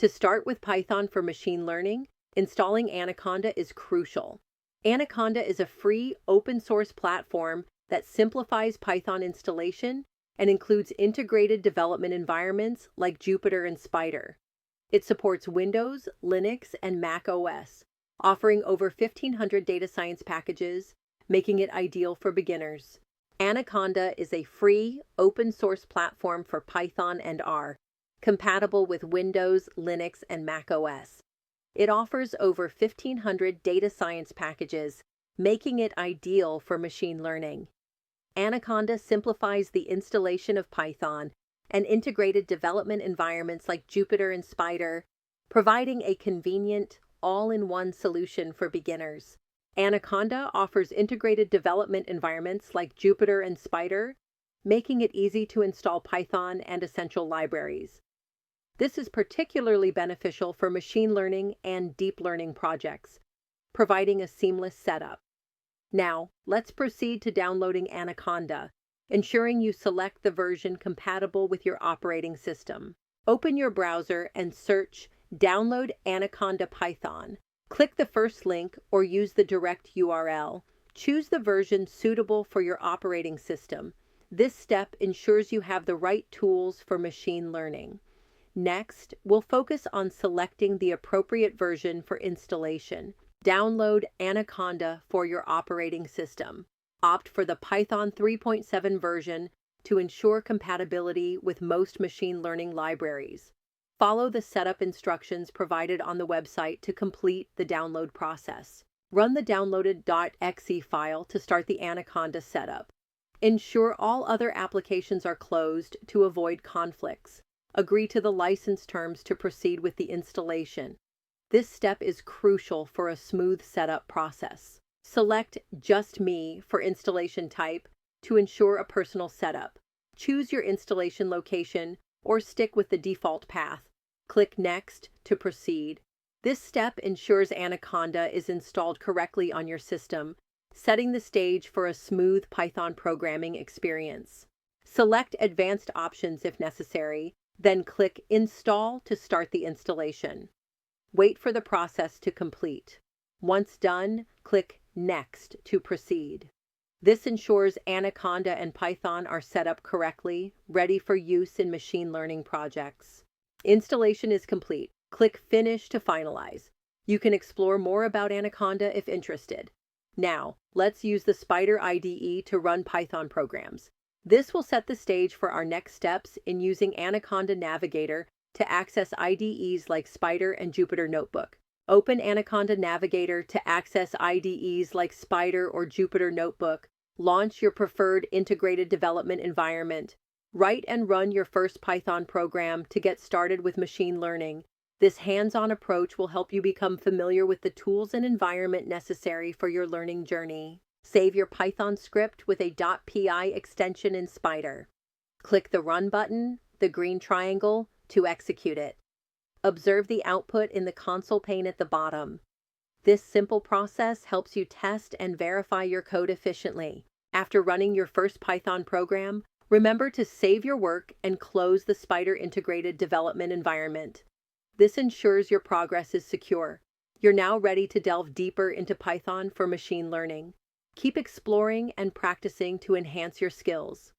To start with Python for machine learning, installing Anaconda is crucial. Anaconda is a free, open-source platform that simplifies Python installation and includes integrated development environments like Jupyter and Spider. It supports Windows, Linux, and macOS, offering over 1,500 data science packages, making it ideal for beginners. Anaconda is a free, open-source platform for Python and R, compatible with Windows, Linux, and macOS. It offers over 1,500 data science packages, making it ideal for machine learning. Anaconda simplifies the installation of Python and integrated development environments like Jupyter and Spider, providing a convenient, all-in-one solution for beginners. Anaconda offers integrated development environments like Jupyter and Spider, making it easy to install Python and essential libraries. This is particularly beneficial for machine learning and deep learning projects, providing a seamless setup. Now, let's proceed to downloading Anaconda, ensuring you select the version compatible with your operating system. Open your browser and search Download Anaconda Python. Click the first link or use the direct URL. Choose the version suitable for your operating system. This step ensures you have the right tools for machine learning. Next, we'll focus on selecting the appropriate version for installation. Download Anaconda for your operating system. Opt for the Python 3.7 version to ensure compatibility with most machine learning libraries. Follow the setup instructions provided on the website to complete the download process. Run the downloaded.exe file to start the Anaconda setup. Ensure all other applications are closed to avoid conflicts. Agree to the license terms to proceed with the installation. This step is crucial for a smooth setup process. Select Just Me for installation type to ensure a personal setup. Choose your installation location or stick with the default path. Click Next to proceed. This step ensures Anaconda is installed correctly on your system, setting the stage for a smooth Python programming experience. Select Advanced Options if necessary, then click Install to start the installation. Wait for the process to complete. Once done, click Next to proceed. This ensures Anaconda and Python are set up correctly, ready for use in machine learning projects. Installation is complete. Click Finish to finalize. You can explore more about Anaconda if interested. Now, let's use the Spider IDE to run Python programs. This will set the stage for our next steps in using Anaconda Navigator to access IDEs like Spider and Jupyter Notebook. Open Anaconda Navigator to access IDEs like Spider or Jupyter Notebook. Launch your preferred integrated development environment. Write and run your first Python program to get started with machine learning. This hands-on approach will help you become familiar with the tools and environment necessary for your learning journey. Save your Python script with a .py extension in Spider. Click the Run button, the green triangle, to execute it. Observe the output in the console pane at the bottom. This simple process helps you test and verify your code efficiently. After running your first Python program, remember to save your work and close the Spider integrated development environment. This ensures your progress is secure. You're now ready to delve deeper into Python for machine learning. Keep exploring and practicing to enhance your skills.